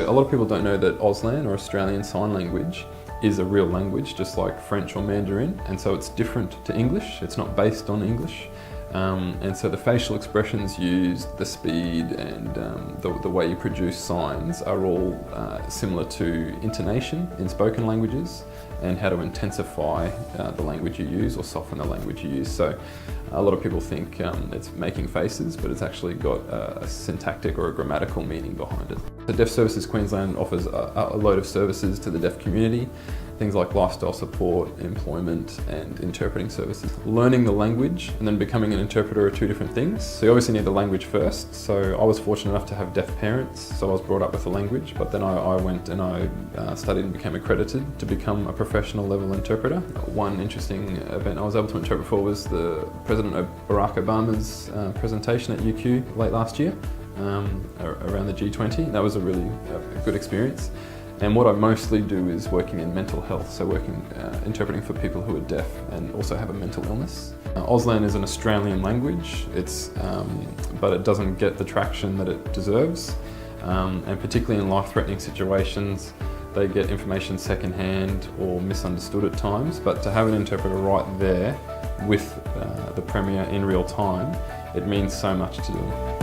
A lot of people don't know that Auslan, or Australian Sign Language, is a real language, just like French or Mandarin, and so it's different to English. It's not based on English. And so the facial expressions used, the speed, and the way you produce signs are all similar to intonation in spoken languages, and how to intensify the language you use or soften the language you use. So a lot of people think it's making faces, but it's actually got a syntactic or a grammatical meaning behind it. The Deaf Services Queensland offers a load of services to the deaf community, things like lifestyle support, employment, and interpreting services. Learning the language and then becoming an interpreter are two different things. So you obviously need the language first. So I was fortunate enough to have deaf parents, so I was brought up with the language, but then I went and I studied and became accredited to become a professional level interpreter. One interesting event I was able to interpret for was the President Barack Obama's presentation at UQ late last year around the G20. That was a really good experience. And what I mostly do is working in mental health, so interpreting for people who are deaf and also have a mental illness. Auslan is an Australian language, but it doesn't get the traction that it deserves, and particularly in life-threatening situations, they get information secondhand or misunderstood at times, but to have an interpreter right there with the Premier in real time, it means so much to them.